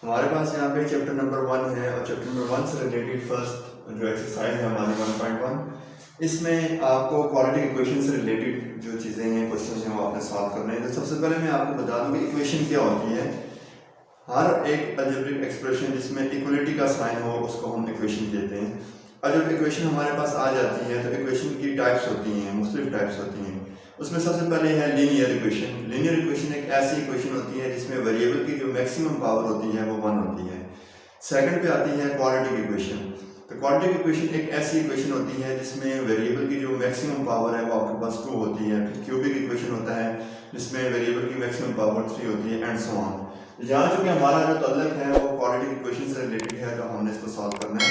हमारे पास यहाँ पे चैप्टर नंबर 1 है और चैप्टर नंबर 1 से रिलेटेड फर्स्ट जो एक्सरसाइज है हमारी 1.1, इसमें आपको क्वाड्रेटिक इक्वेशन से रिलेटेड जो चीज़ें हैं, क्वेश्चन हैं, वो आपने सॉल्व करने हैं। तो सबसे पहले मैं आपको बता दूं कि इक्वेशन क्या होती है। हर एक अलजेब्रिक एक्सप्रेशन जिसमें इक्वलिटी का साइन हो उसको हम इक्वेशन कहते हैं। और जब इक्वेशन हमारे पास आ जाती है तो इक्वेशन की टाइप्स होती हैं, मुख्तलिफ टाइप्स होती हैं। उसमें सबसे पहले है लीनियर इक्वेशन। लीनियर इक्वेशन एक ऐसी इक्वेशन होती है जिसमें वेरिएबल की जो मैक्सिमम पावर होती है वो 1 होती है। सेकंड पे आती है क्वाड्रेटिक इक्वेशन। तो क्वाड्रेटिक इक्वेशन एक ऐसी इक्वेशन होती है जिसमें वेरिएबल की जो मैक्सिमम पावर है वो आपके पास 2 होती है। फिर क्यूबिक इक्वेशन होता है जिसमें वेरिएबल की मैक्सिमम पावर 3 होती है, एंड सो ऑन। यहाँ चूंकि हमारा जो तल्लक है वो क्वाड्रेटिक इक्वेशन से रिलेटेड है तो हमने इसको सॉल्व करना है।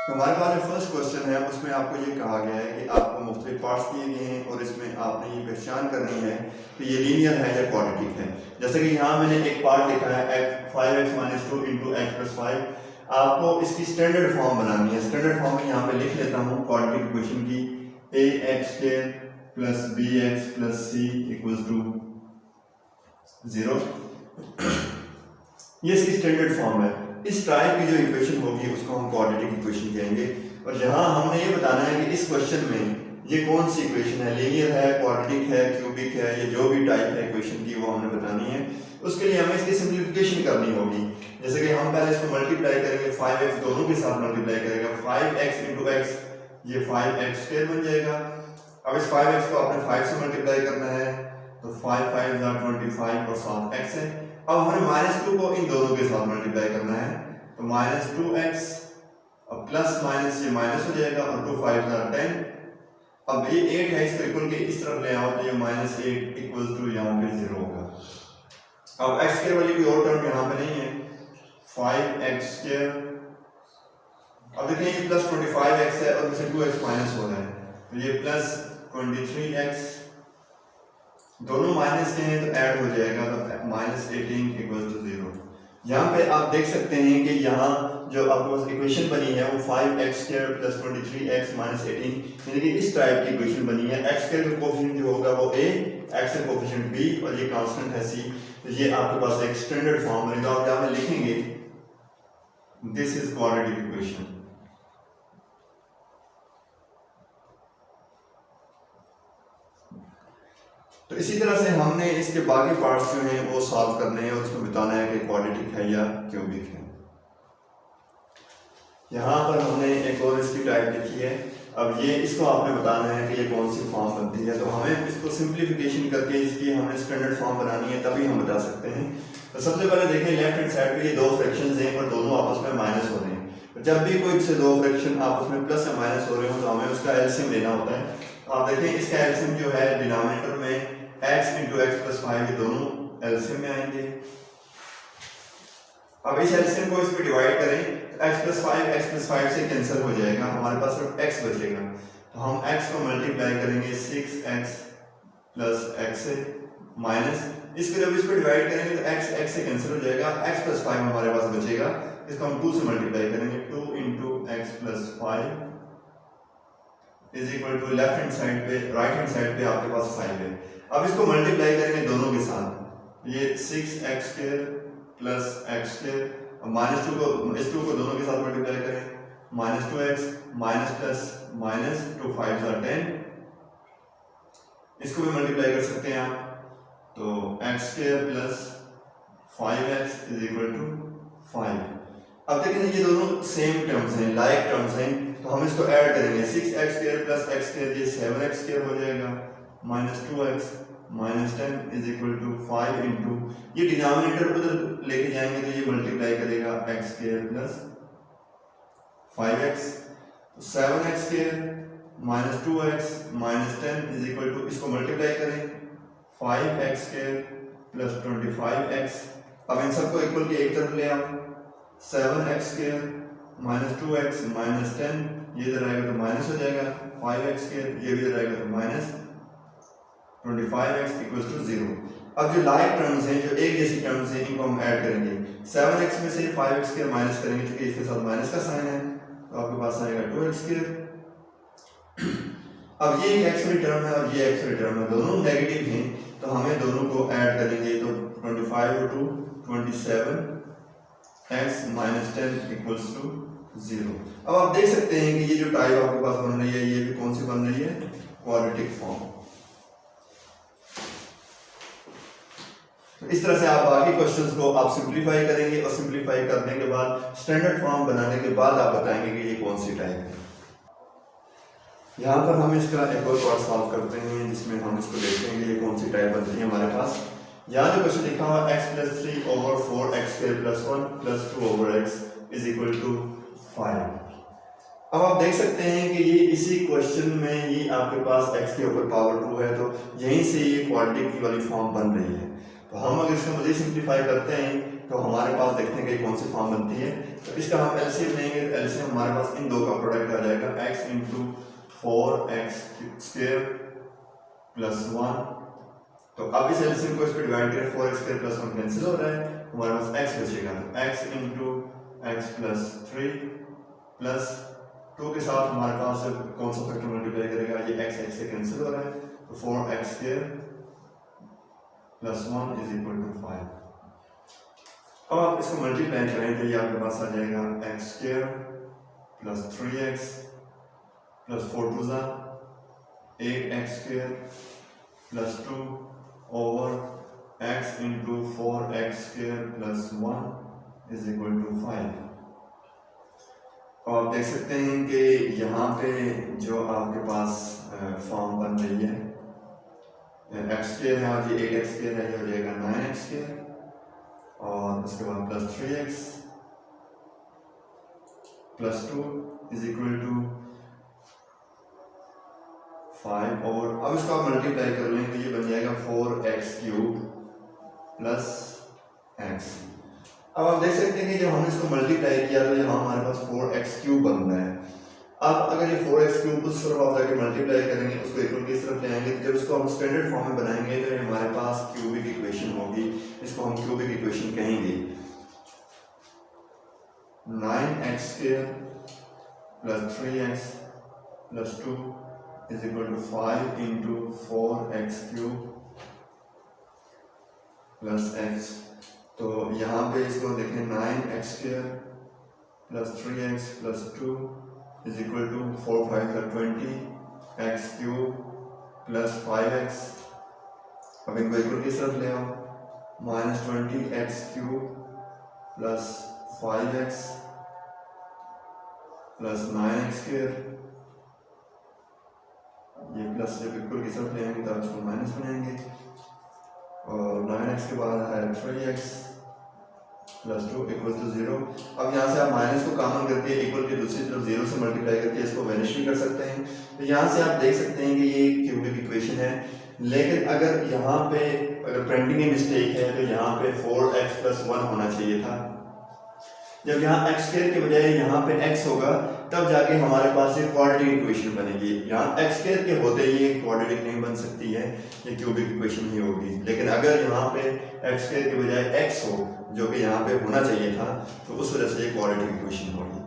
तो हमारे पास जो फर्स्ट क्वेश्चन है उसमें आपको ये कहा गया है कि आपको मुख्तलिफ पार्ट्स दिए गए हैं और इसमें आपने ये पहचान करनी है कि ये लीनियर है या क्वाड्रेटिक है। जैसे कि यहाँ मैंने एक पार्ट लिखा है 5x - 2 × x + 5। आपको इसकी स्टैंडर्ड फॉर्म बनानी है। स्टैंडर्ड फॉर्म में यहाँ पे लिख लेता हूँ क्वाड्रेटिक इक्वेशन की, ax² + bx + c = 0। ये इसकी स्टैंडर्ड फॉर्म है। इस टाइप की जो इक्वेशन होगी उसको हम क्वाड्रेटिक इक्वेशन कहेंगे। और यहाँ हमने ये बताना है कि इस क्वेश्चन में ये कौन सी इक्वेशन है, लीनियर है, क्वाड्रेटिक है, क्यूबिक है, ये जो भी टाइप है इक्वेशन की वो हमने बतानी है। उसके लिए हमें इसकी सिंप्लीफिकेशन करनी होगी। जैसे कि हम पहले इसको मल्टीप्लाई करेंगे, 5x दोनों के साथ मल्टीप्लाई करेगा, 5x × x ये 5x² बन जाएगा। अब इस 5x को आपने 5 से मल्टीप्लाई करना है तो 5 × 5 = 25 और 7x है। अब हमें -2 को इन दोनों के साथ मल्टीप्लाई करना है तो -2x और प्लस माइनस ये माइनस हो जाएगा और 2 × 5 = 10। अब ये 8 है, इसको इक्वल के इस तरफ ले आओ तो ये -8 = यहाँ पे 0 होगा। अब x² वाली कोई और टर्म यहाँ पे नहीं है, 5x²। अब देखिए ये +25x है और इससे 2x माइनस हो रहा है तो ये +23x, दोनों माइनस के हैं तो ऐड हो जाएगा तो -18 = 0। यहाँ पे आप देख सकते हैं कि यहाँ जो आपको इक्वेशन बनी है वो 5x² + 23x - 18 यानी कि इस टाइप की इक्वेशन बनी है। x² का कोएफिशिएंट जो होगा वो a, x का कोएफिशिएंट b और ये कांस्टेंट है c। तो ये आपके पास एक स्टैंडर्ड फॉर्म बनेगा। आप यहाँ पे लिखेंगे दिस इज क्वाड्रेटिक इक्वेशन। तो इसी तरह से हमने इसके बाकी पार्ट्स जो हैं वो सॉल्व करने हैं और उसमें बताना है कि क्वाड्रेटिक है या क्यूबिक है। यहाँ पर हमने एक और इसकी टाइप लिखी है। अब ये इसको आपने बताना है कि ये कौन सी फॉर्म बनती है। तो हमें इसको सिंप्लीफिकेशन करके इसकी हमने स्टैंडर्ड फॉर्म बनानी है, तभी हम बता सकते हैं। तो सबसे पहले देखें लेफ्ट हैंड साइड पे ये 2 फ्रैक्शंस हैं और दोनों आपस में माइनस हो रहे हैं। तो जब भी कोई से 2 फ्रैक्शन आपस में प्लस या माइनस हो रहे हो तो हमें उसका एलसीएम लेना होता है। तो आप देखें इसका एलसीएम जो है डिनोमिनेटर में x × x + 5 ये दोनों एलसीएम में आएंगे। अब इस एलसीएम को इस पे डिवाइड करें तो x + 5 से कैंसिल हो जाएगा, हमारे पास सिर्फ x बचेगा। तो हम x को मल्टीप्लाई करेंगे 6x + x से माइनस इसको जब इस पे डिवाइड करेंगे तो x से कैंसिल हो जाएगा, x + 5 हमारे पास बचेगा। इसको हम 2 से मल्टीप्लाई करेंगे, 2 × x + 5 = लेफ्ट हैंड साइड पे, राइट हैंड साइड पे आपके पास 5 है। अब इसको मल्टीप्लाई करेंगे दोनों के साथ, ये 6x² + x² और -2 को इस 2 को दोनों के साथ मल्टीप्लाई करें, -2x माइनस प्लस माइनस 2 × 5 = 10। इसको भी मल्टीप्लाई कर सकते हैं आप तो x² + 5x = 5। अब देखें ये दोनों सेम टर्म्स हैं, लाइक टर्म्स हैं, तो हम इसको ऐड करेंगे 6x² + x² ये 7x² हो जाएगा, -2x -10 = 5 × ये डिनोमिनेटर उधर लेके जाएंगे तो ये मल्टीप्लाई करेगा x² + 5x, 7x² -2x -10 इसको मल्टीप्लाई करें 5x² + 25x। अब इन सबको इक्वल के एक तरफ ले आओ, 7x² -2x -10 ये इधर आएगा तो माइनस हो जाएगा, 5x² ये भी इधर आएगा तो -25x = 0। अब जो लाइक टर्म्स हैं, जो एक जैसी टर्म्स हैं, इनको हम ऐड करेंगे। 7x में से 5x² माइनस करेंगे क्योंकि इसके साथ माइनस का साइन है तो आपके पास आएगा 2x²। अब ये एक x वाली टर्म है और ये x वाली टर्म है, दोनों नेगेटिव हैं तो हमें दोनों को ऐड करेंगे तो 25 × 2 27 x माइनस 10 इक्वल्स टू 0। अब आप देख सकते हैं कि ये जो टाइप आपके पास बन रही है ये भी कौन सी बन रही है, क्वाड्रेटिक फॉर्म। तो इस तरह से आप बाकी क्वेश्चंस को आप सिंप्लीफाई करेंगे और सिंप्लीफाई करने के बाद स्टैंडर्ड फॉर्म बनाने के बाद आप बताएंगे कि ये कौन सी टाइप है। यहाँ पर हम इसका एक और पार्ट सॉल्व करते हैं जिसमें हम इसको देखते हैं कि ये कौन सी टाइप बनती है हमारे पास। यहाँ जो क्वेश्चन लिखा हुआ x + 3 over 4x² + 1 + 2 over x = 5। अब आप देख सकते हैं कि ये इसी क्वेश्चन में ये आपके पास x के ऊपर पावर 2 है, तो यहीं से ये क्वाड्रेटिक की वाली फॉर्म बन रही है। तो हम अगर इसको मज़ीद सिंप्लीफाई करते हैं तो हमारे पास देखते हैं कि कौन सी फॉर्म बनती है। तो इसका हम एलसीएम लेंगे, एलसीएम हमारे पास इन दो का प्रोडक्ट आ जाएगा, x × 4x² + 1। तो अब इस एलसीएम को इस पर डिवाइड करें, 4x² + 1 कैंसिल हो रहा है, हमारे पास x बचेगा। तो x × x + 3 + 2 के साथ हमारे पास कौन सा फैक्टर मल्टीप्लाई करेगा, ये x से कैंसिल हो रहा है, तो 4x² + 1 = 5। अब आप इसको मल्टीप्लाई करें तो ये आपके पास आ जाएगा x² + 3x + 4 × 2 = 8x² + 2 over x × 4x² + 1 = 5। और आप देख सकते हैं कि यहाँ पे जो आपके पास फॉर्म बन रही है, x² है और ये 8x² है, ये हो जाएगा 9x² और उसके बाद + 3x + 2 = 5। और अब इसको आप मल्टीप्लाई कर लें तो ये बन जाएगा 4x³ + x। अब आप देख सकते हैं कि जब हमने इसको मल्टीप्लाई किया तो यहाँ हमारे पास 4x³ बन रहा है। अब अगर ये 4x³ उस तरफ आप जाके मल्टीप्लाई करेंगे, उसको इक्वल की तरफ ले आएंगे, जब इसको हम स्टैंडर्ड फॉर्म में बनाएंगे तो हमारे पास क्यूबिक इक्वेशन होगी, इसको हम क्यूबिक इक्वेशन कहेंगे। 9x² + 3x + 2 = 5 × 4x³ + x। तो यहाँ पे इसको देखें, 9x² + 3x + 2 = 4 × 5 = 20 x³ + 5x। अब इनको इक्वल की तरफ ले आओ, -20 x³ + 5x + 9x²। ये प्लस जब इक्वल की तरफ ले आएंगे तो इसको माइनस बनाएंगे और 9x के बाद है 3x + 2 = 0। अब यहाँ से आप माइनस को कॉमन करके इक्वल के दूसरी तरफ 0 से मल्टीप्लाई करके इसको वैनिश भी कर सकते हैं। तो यहाँ से आप देख सकते हैं कि ये क्यूबिक इक्वेशन है। लेकिन अगर यहाँ पे अगर प्रिंटिंग में मिस्टेक है तो यहाँ पे 4x + 1 होना चाहिए था। जब यहाँ x² के बजाय यहाँ पे x होगा तब जाके हमारे पास ये क्वाड्रेटिक इक्वेशन बनेगी। यहाँ x² के होते ये क्वाड्रेटिक नहीं बन सकती है, ये क्यूबिक इक्वेशन ही होगी। लेकिन अगर यहाँ पे x² के बजाय x हो, जो कि यहाँ पे होना चाहिए था, तो उस वजह से ये क्वाड्रेटिक इक्वेशन होगी।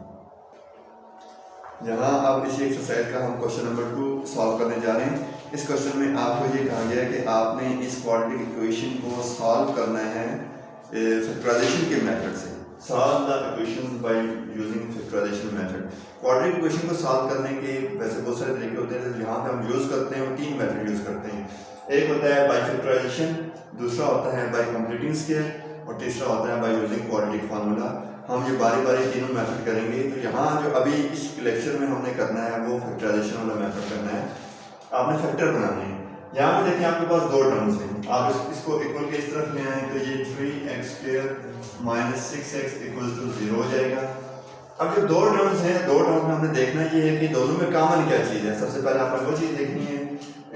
यहाँ अब इसी एक्सरसाइज का हम क्वेश्चन नंबर 2 सॉल्व करने जा रहे हैं। इस क्वेश्चन में आपको ये कहा गया है कि आपने इस क्वाड्रेटिक इक्वेशन को सॉल्व करना है फैक्टराइजेशन के मेथड से। Solve the equation by using factorisation method. Quadratic equation को सॉल्व करने के वैसे बहुत सारे तरीके होते हैं, यहाँ पे हम यूज करते हैं, 3 मेथड यूज करते हैं। एक होता है बाय फैक्टराइजेशन, दूसरा होता है बाय कंप्लीटिंग स्केयर और तीसरा होता है बाय यूजिंग क्वाड्रेटिक फार्मूला। हम ये बारी बारी तीनों मेथड करेंगे। तो यहाँ जो अभी इस लेक्चर में हमने करना है वो फैक्टराइजेशन वाला मेथड करना है। आपने फैक्टर बनाने हैं। यहाँ पे देखिए आपके पास 2 टर्म्स हैं, आप इसको इक्वल के इस तरफ ले आए तो ये 3x² - 6x = 0 हो जाएगा। अब जो 2 टर्म्स हैं, 2 टर्म्स में हमने देखना ये है कि दोनों में कॉमन क्या चीज़ है। सबसे पहले आपने वो चीज़ देखनी है,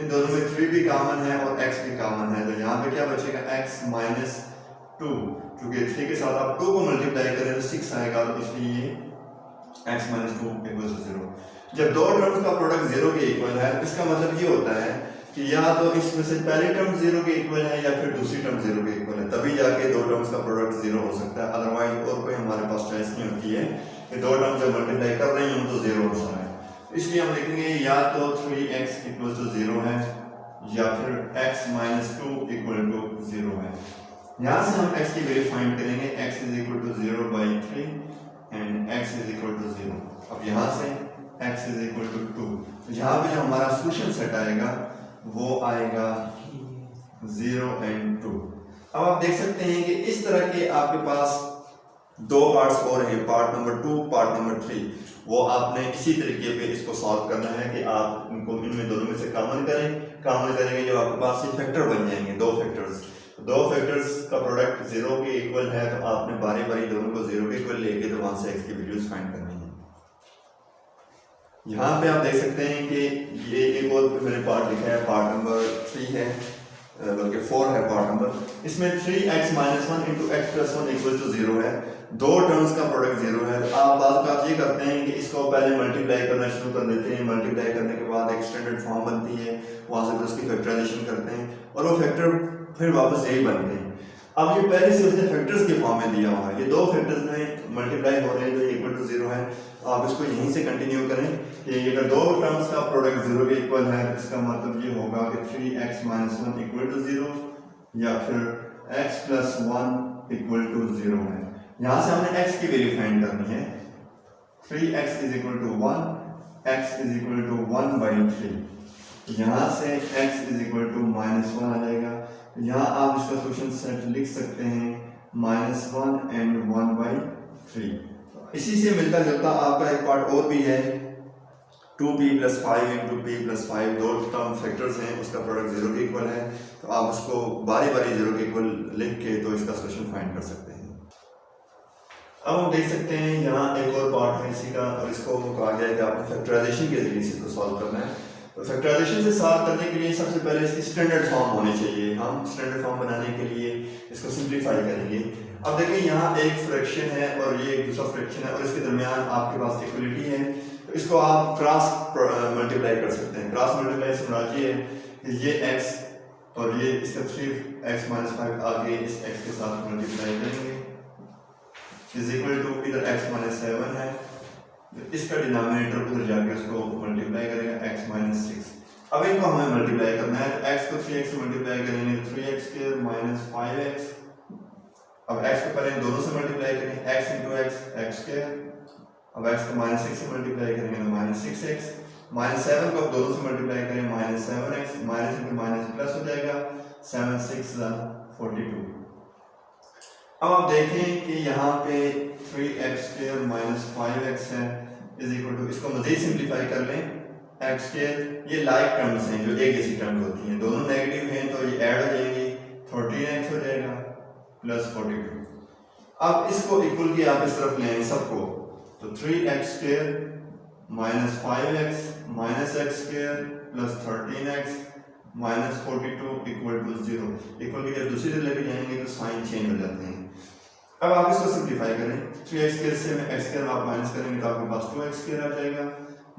इन दोनों में 3 भी कॉमन है और x भी कॉमन है। तो यहाँ पे क्या बचेगा, x - 2, क्योंकि 3 के साथ आप 2 को मल्टीप्लाई करें तो 6 आएगा, तो इसलिए ये x - 2 = 0। जब 2 टर्म्स का प्रोडक्ट 0 के इक्वल है, इसका मतलब ये होता है कि या तो इसमें से पहली टर्म 0 के इक्वल है या फिर दूसरी टर्म 0 के इक्वल है, तभी जाके 2 टर्म्स का प्रोडक्ट 0 हो सकता है। अदरवाइज और कोई हमारे पास चॉइस नहीं होती है कि 2 टर्म्स जब मल्टीप्लाई कर रहे हैं तो 0 हो रहा है। इसलिए हम लिखेंगे या तो 3x = 0 है या फिर x - 2 = 0 है। यहाँ से हम x की वैल्यू फाइंड करेंगे, x is equal to 0/3 and x is equal to 0। अब यहाँ से x इज इक्वल टू 2, यहाँ पे जो हमारा सोल्यूशन सेट आएगा वो आएगा 0 and 2। अब आप देख सकते हैं कि इस तरह के आपके पास दो पार्ट्स और हैं, पार्ट नंबर 2, पार्ट नंबर 3। वो आपने इसी तरीके पे इसको सॉल्व करना है कि आप इनको इनमें दोनों में से कॉमन करेंगे जो आपके पास ये फैक्टर बन जाएंगे, दो फैक्टर्स का प्रोडक्ट 0 के इक्वल है, तो आपने बारी बारी दोनों को 0 के इक्वल लेके तो वहां से x की वैल्यूज फाइंड करनी है। यहाँ पे आप देख सकते हैं कि ये एक और मैंने पार्ट लिखा है, पार्ट नंबर 3 है, बल्कि 4 है पार्ट नंबर। इसमें 3x - 1 × x + 1 = 0 है, दो टर्म्स का प्रोडक्ट 0 है। आप बात ये करते हैं कि इसको पहले मल्टीप्लाई करना शुरू कर देते हैं, मल्टीप्लाई करने के बाद एक स्टैंडर्ड फॉर्म बनती है, वहां से फिर उसकी फैक्टराइजेशन करते हैं और वो फैक्टर फिर वापस यही बनते हैं। अब ये पहले से उसने फैक्टर्स के फॉर्म में दिया हुआ है, ये दो फैक्टर्स में मल्टीप्लाई हो रहे हैं जो इक्वल टू 0 है। आप इसको यहीं से कंटिन्यू करें कि अगर दो टर्म्स का प्रोडक्ट 0 के इक्वल है, इसका मतलब ये होगा कि 3x - 1 = 0 या फिर x + 1 = 0 है। यहाँ से हमने x की वैल्यू फाइंड करनी है, 3x = 1, x = 1/3। यहाँ से x = -1 आ जाएगा। यहाँ आप इसका सोल्यूशन सेट लिख सकते हैं -1 and 1/3। इसी से मिलता जुलता आपका एक पार्ट और भी है, 2p + 5 × p + 5, दो टर्म फैक्टर्स हैं, उसका प्रोडक्ट 0 के इक्वल है, तो आप उसको बारी बारी 0 के इक्वल लिख के तो इसका सोल्यूशन फाइंड कर सकते हैं। अब हम देख सकते हैं यहाँ एक और पार्ट है इसी का, और इसको कहा गया है कि आपने फैक्टराइजेशन के जरिए इसको सॉल्व करना है। तो फैक्टराइजेशन से सॉल्व करने के लिए सबसे पहले इसकी स्टैंडर्ड फॉर्म होनी चाहिए। हम स्टैंडर्ड फॉर्म बनाने के लिए इसको सिंप्लीफाई करेंगे। अब देखिए यहाँ एक फ्रैक्शन है और ये एक दूसरा फ्रैक्शन है और इसके दरमियान आपके पास इक्वलिटी है, तो इसको आप क्रॉस मल्टीप्लाई कर सकते हैं। क्रॉस मल्टीप्लाई से मुराद ये है कि ये x और ये इसका 3x - 5 आगे इस x के साथ मल्टीप्लाई करेंगे, इज इक्वल टू इधर x - 7 है, इसका डिनोमिनेटर उधर जाके उसको मल्टीप्लाई करेगा x - 6। अब इनको हमें मल्टीप्लाई करना है, तो x को 3x से मल्टीप्लाई करेंगे 3x² - 5x। अब x को पहले दोनों से मल्टीप्लाई करें, x × x x²। अब x को -6 से मल्टीप्लाई करेंगे तो -6x। -7 को अब दोनों से मल्टीप्लाई करें -7x, माइनस × माइनस प्लस हो जाएगा, 7 × 6 = 42। अब आप देखें कि यहाँ पे 3x² - 5x है, इज इक्वल टू, इसको मजीद सिंप्लीफाई कर लें, x², ये लाइक टर्म्स हैं जो एक जैसी टर्म्स होती हैं, दोनों नेगेटिव हैं तो ये ऐड हो जाएंगी, 13x हो जाएगा प्लस 42। अब इसको इक्वल की आप इस तरफ ले आए सबको, तो 3x² - 5x - x² plus 13x - 42 = 0। Equal की जब दूसरी तरफ लेके जाएंगे तो साइन चेंज हो जाते हैं। अब आप इसको सिंप्लीफाई करें, 3x² से x² आप माइनस करेंगे तो आपके पास 2x² आ जाएगा,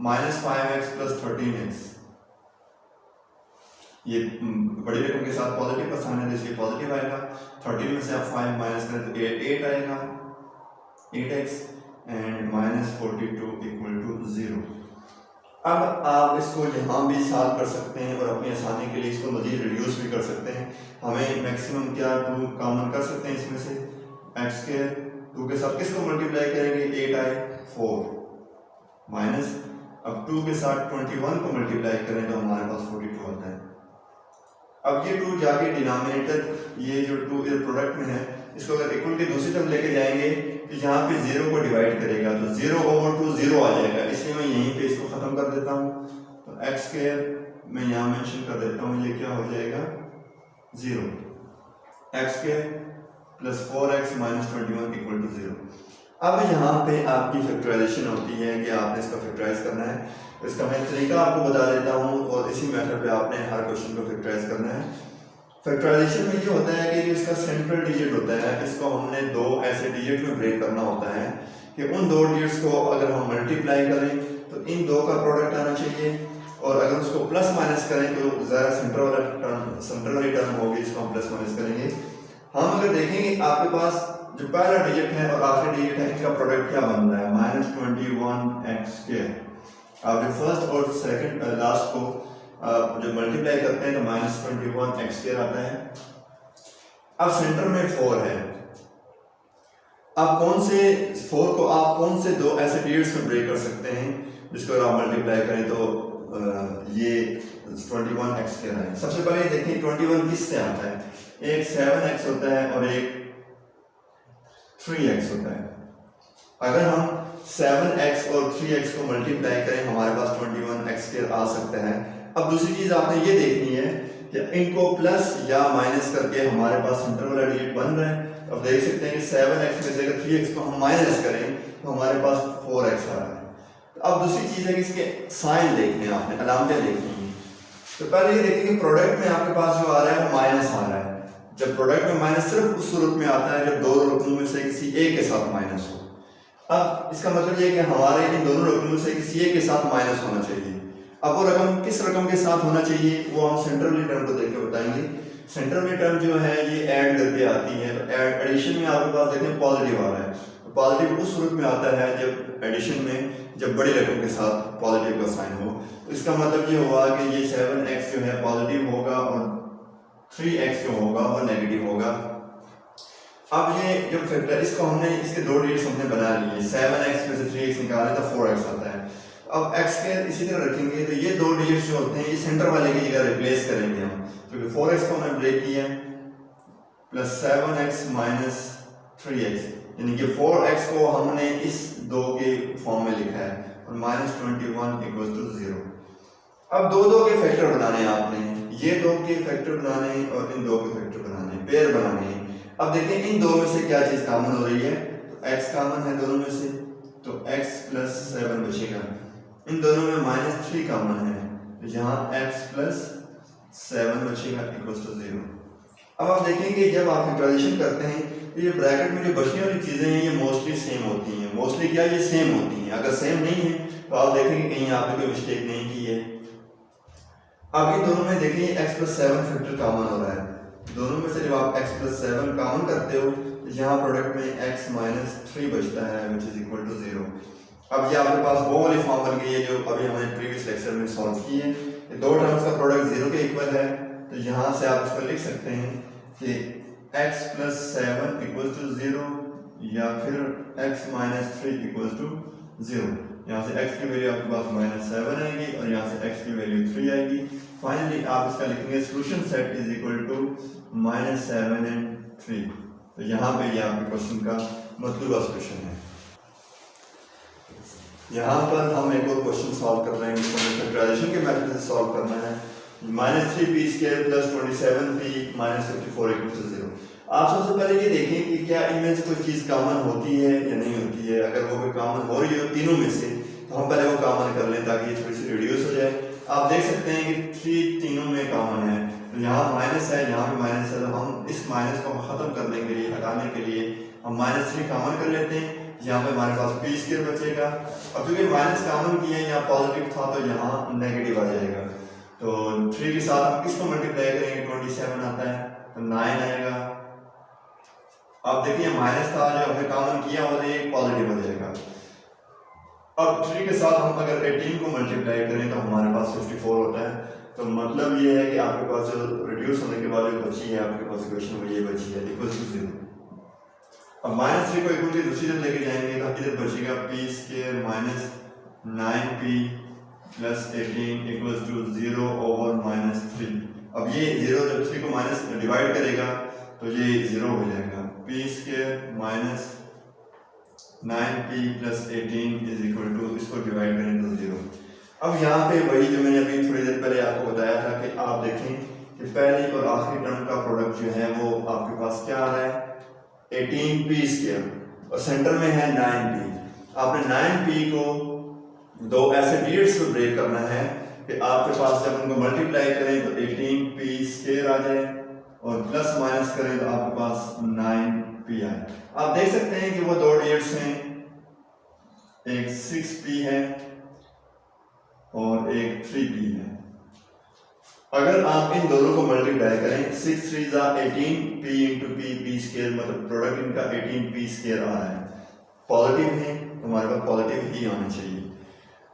-5x प्लस 13x। ये बड़ी रकम के साथ पॉजिटिव का साइन है, इसलिए पॉजिटिव आएगा। 13 में से आप 5 माइनस करें तो 8 आएगा, 8x एंड -42 = 0। अब आप इसको यहाँ भी सॉल्व कर सकते हैं और अपनी आसानी के लिए इसको मजीद रिड्यूस भी कर सकते हैं। हमें मैक्सिमम क्या 2 कॉमन कर सकते हैं इसमें से, x² 2 के साथ किसको मल्टीप्लाई करेंगे, 8i 4 माइनस, अब 2 के साथ 21 को मल्टीप्लाई करें तो हमारे पास 42 आता है। अब ये 2 जाके डिनोमिनेटर, ये जो 2 इधर प्रोडक्ट में है, इसको अगर इक्वल की दूसरी तरफ लेके जाएंगे तो यहाँ पे 0 को डिवाइड करेगा तो 0/2 0 आ जाएगा, इसलिए मैं यहीं पे इसको खत्म कर देता हूँ। तो x² मैं यहाँ मेंशन कर देता हूँ, ये क्या हो जाएगा 0, x² प्लस 4x - 21 = 0। अब यहाँ पे आपकी फैक्टराइजेशन होती है कि आपने इसका फैक्टराइज करना है, तो इसका मैं तरीका आपको बता देता हूँ और इसी मेथड पे आपने हर क्वेश्चन को फैक्टराइज करना है। फैक्टराइजेशन में ये होता है कि जो इसका सेंट्रल डिजिट होता है, इसको हमने दो ऐसे डिजिट में ब्रेक करना होता है कि उन दो डिजिट्स को अगर हम मल्टीप्लाई करें तो इन दो का प्रोडक्ट आना चाहिए, और अगर उसको प्लस माइनस करें तो ज़रा सेंटर वाली टर्म होगी, इसको हम प्लस माइनस करेंगे। हम अगर देखेंगे आपके पास जो पहला डिजिट है और आखिरी डिजिट है, इनका प्रोडक्ट क्या बन रहा है, -21x²। आप जो फर्स्ट और सेकंड लास्ट को जो मल्टीप्लाई करते हैं तो -21x² आता है, अब सेंटर में 4 है। अब कौन से 4 को आप कौन से दो ऐसे डिजिट्स में ब्रेक कर सकते हैं जिसको अगर आप मल्टीप्लाई करें तो ये 21x के है। सबसे पहले देखिए 21 किससे आता है, एक 7x होता है और एक 3x होता है। अगर हम 7x और 3x को मल्टीप्लाई करें हमारे पास 21x के आ सकता है। अब दूसरी चीज आपने ये देखनी है कि इनको प्लस या माइनस करके हमारे पास सेंटर वाला डिजिट बन रहा है। अब देख सकते हैं कि 7x में से अगर 3x को हम माइनस करें तो हमारे पास 4x आ रहा है। तो अब दूसरी चीज है कि इसके साइन देखने हैं, आपने अलामतें देखनी है। तो पहले ये देखिए कि प्रोडक्ट में आपके पास जो आ रहा है वो माइनस आ रहा है। जब प्रोडक्ट में माइनस सिर्फ उस सूरत में आता है जब दो रकमों में से किसी एक के साथ माइनस हो। अब इसका मतलब ये है कि हमारे इन दोनों रकमों में से किसी एक के साथ माइनस होना चाहिए। अब वो रकम किस रकम के साथ होना चाहिए वो हम सेंटर वाली टर्म को देख के बताएंगे। सेंटर वाली टर्म जो है ये ऐड करके आती है। तो एडिशन में आपके पास देखें पॉजिटिव आ रहा है। तो पॉजिटिव उस सूरत में आता है जब एडिशन में जब बड़ी रकम के साथ पॉजिटिव का साइन हो। तो इसका मतलब ये हुआ कि ये 7x जो है पॉजिटिव होगा और 3x जो होगा वो नेगेटिव होगा। अब ये जब फैक्टर इसको हमने इसके दो डिजिट्स हमने बना लिए, 7x में से 3x निकाले तो 4x आता है। अब x के इसी तरह रखेंगे तो ये दो डिजिट्स जो होते हैं ये सेंटर वाले की जगह रिप्लेस करेंगे हम, क्योंकि 4x को हमने ब्रेक किया प्लस 7x माइनस 3x, यानी कि 4x को हमने इस दो के फॉर्म में लिखा है और माइनस 21 इक्वल टू 0। अब दो के फैक्टर बनाने हैं आपने, ये दो के फैक्टर बनाने हैं और इन दो के फैक्टर बनाने हैं, पेयर बनाने हैं। अब देखिए इन दो में से क्या चीज कॉमन हो रही है, तो x कॉमन है दोनों में से, तो x प्लस 7 बचेगा। इन दोनों में माइनस 3 कॉमन है, तो यहाँ x प्लस 7 बचेगा इक्वल टू 0। अब आप देखेंगे जब आप फैक्टराइजेशन करते हैं तो ये ब्रैकेट में जो बचने वाली चीजें हैं ये मोस्टली सेम होती हैं। मोस्टली क्या ये सेम होती हैं, अगर सेम नहीं है तो आप देखेंगे कहीं आपने कोई मिस्टेक नहीं की है। अब इन दोनों में देखिए x प्लस 7 फैक्टर कॉमन हो रहा है। दोनों में से जब आप x प्लस 7 कॉमन करते हो तो यहाँ प्रोडक्ट में x माइनस 3 बचता है विच इज इक्वल टू 0। अब ये आपके पास वो वाली फॉर्म बन गई है जो अभी हमने प्रीवियस लेक्चर में सॉल्व की है। ये दो टर्म्स का प्रोडक्ट 0 के इक्वल है, तो यहाँ से आप इसको लिख सकते हैं कि x प्लस 7 इक्वल टू 0 या फिर x माइनस 3 इक्वल टू 0। यहाँ से x की वैल्यू आपके पास माइनस 7 आएगी और यहाँ से x की वैल्यू 3 आएगी। फाइनली आप इसका लिखेंगे solution set is equal to minus 7 and 3। तो यहाँ पे ये आपके क्वेश्चन का मतलूबा सोल्यूशन है। यहाँ पर हम एक और क्वेश्चन सॉल्व कर रहे हैं जिसको फैक्टराइजेशन के मेथड से सॉल्व करना है। Minus 3p square plus 27p minus 54 equal to 0। आप सबसे पहले ये देखें कि क्या इनमें से कोई चीज़ कॉमन होती है या नहीं होती है। अगर वो कोई कॉमन हो रही हो तीनों में से तो हम पहले वो कॉमन कर लें ताकि ये थोड़ी सी रिड्यूस हो जाए। आप देख सकते हैं कि 3 तीनों में कॉमन है, तो यहाँ माइनस है यहाँ भी माइनस है, तो हम इस माइनस को ख़त्म करने के लिए हटाने के लिए हम माइनस 3 कॉमन कर लेते हैं। यहाँ पे हमारे पास p स्क्वायर बचेगा। अब क्योंकि माइनस कॉमन किया है यहाँ पॉजिटिव था तो यहाँ नेगेटिव आ जाएगा। तो 3 के साथ हम किसको मल्टीप्लाई करेंगे, 27 आता है तो 9 आएगा। अब देखिए माइनस था जो हमने कॉमन किया और ये पॉजिटिव हो जाएगा। अब 3 के साथ हम अगर 18 को मल्टीप्लाई करें तो हमारे पास 54 होता है। तो मतलब ये है कि आपके पास जो रिड्यूस होने के बाद जो बची है आपके पास इक्वेशन वो ये बची है इक्वल टू 0। अब माइनस 3 को इक्वल टू दूसरी तरफ लेके जाएंगे तो इधर बचेगा p square minus 9p plus 18 equal to 0 over minus 3। अब ये 0 जब 3 को माइनस डिवाइड करेगा तो ये 0 हो जाएगा। p square minus 9p plus 18 is equal to, इसको डिवाइड करें तो 0। अब यहाँ पे वही जो मैंने अभी थोड़ी देर पहले आपको बताया था कि आप देखें कि पहली और आखिरी टर्म का प्रोडक्ट जो है वो आपके पास क्या आ रहा है 18p स्क्वायर और सेंटर में है 9p। आपने 9p को दो ऐसे डिजिट्स में ब्रेक करना है कि आपके पास जब उनको मल्टीप्लाई करें तो 18p स्क्वायर आ जाए और प्लस माइनस करें तो आपके पास 9p आए। आप देख सकते हैं कि वो दो डिजिट्स हैं, एक 6p है और एक 3p है। अगर आप इन दोनों को मल्टीप्लाई करें 6 3 18p इंटू p स्क्वायर मतलब प्रोडक्ट इनका 18p स्क्वायर आ रहा है। पॉजिटिव है तो हमारे पास पॉजिटिव ही आना चाहिए।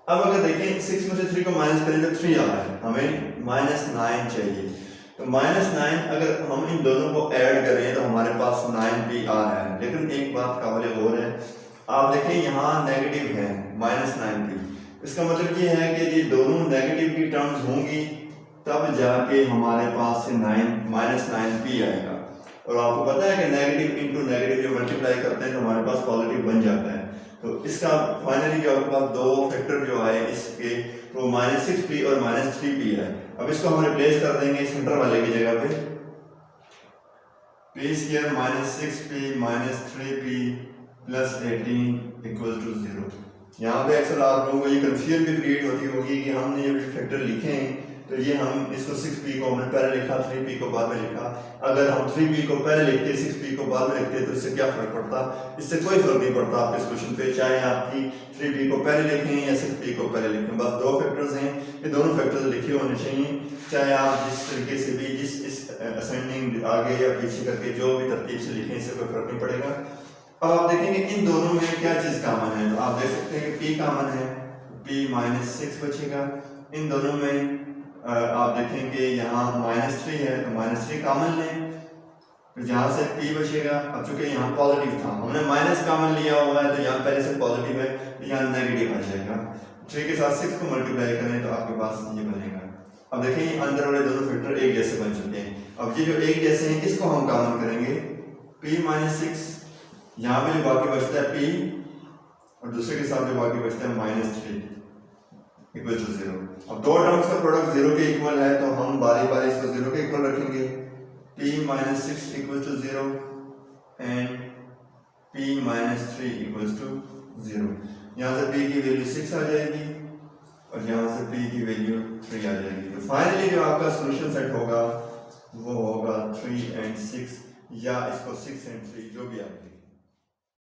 अब अगर देखें 6 में से 3 को माइनस करें तो 3 आ रहा है, हमें -9 चाहिए। तो तो -9 अगर हम इन दोनों को ऐड करें तो हमारे पास 9p आ रहा है। लेकिन एक बात काबिल गौर है, आप देखें यहाँ नेगेटिव है -9p, इसका मतलब ये है कि ये दोनों नेगेटिव की टर्म्स होंगी तब जाके हमारे पास से -9p आएगा। और आपको पता है कि नेगेटिव इंटू नेगेटिव जो मल्टीप्लाई करते हैं तो हमारे पास पॉजिटिव बन जाता है। तो इसका फाइनली जो आपके पास दो फैक्टर जो आए इसके तो -6p और -3p है। अब इसको हम रिप्लेस कर देंगे सेंटर वाले की जगह पे, p square -6p -3p plus 18 equal to 0। यहाँ पे अक्सर आप लोगों को ये कंफ्यूजन भी क्रिएट होती होगी कि हमने ये फैक्टर लिखे हैं तो ये हम इसको 6p को हमने पहले लिखा, 3p को बाद में लिखा। अगर हम 3p को पहले लिखते 6p को बाद में लिखते तो इससे क्या फर्क पड़ता? इससे कोई फर्क नहीं पड़ता आपके इस क्वेश्चन पे, चाहे आपकी 3p को पहले लिखें या 6p को पहले लिखें। बस दो फैक्टर्स हैं, ये दोनों फैक्टर्स लिखे होने चाहिए, चाहे आप जिस तरीके से भी जिस इस असेंडिंग आगे या पीछे करके जो भी तरतीब से लिखें इससे कोई फर्क नहीं पड़ेगा। अब आप देखेंगे इन दोनों में क्या चीज़ कॉमन है, तो आप देख सकते हैं कि p कॉमन है, p -6 बचेगा। इन दोनों में आप देखेंगे यहाँ -3 है तो -3 कॉमन लें, तो यहाँ से p बचेगा। अब चूंकि यहाँ पॉजिटिव था हमने माइनस कॉमन लिया हुआ है तो यहाँ पहले से पॉजिटिव है तो यहाँ नेगेटिव आ जाएगा। 3 के साथ 6 को मल्टीप्लाई करें तो आपके पास ये बनेगा। अब देखिए अंदर वाले दोनों फैक्टर एक जैसे बन चुके हैं। अब ये जो एक जैसे हैं इसको हम कॉमन करेंगे, p -6 यहाँ पे जो बाकी बचता है p और दूसरे के साथ जो बाकी बचता है -3 इक्वल टू 0। अब दो टर्म्स का प्रोडक्ट 0 के इक्वल है तो हम बारी बारी इसको 0 के इक्वल रखेंगे, p -6 equal to 0 and p -3 equal to 0। यहाँ से p की वैल्यू 6 आ जाएगी और यहाँ से p की वैल्यू 3 आ जाएगी। तो फाइनली जो आपका सॉल्यूशन सेट होगा वो होगा 3 and 6 या इसको 6 and 3 जो भी आप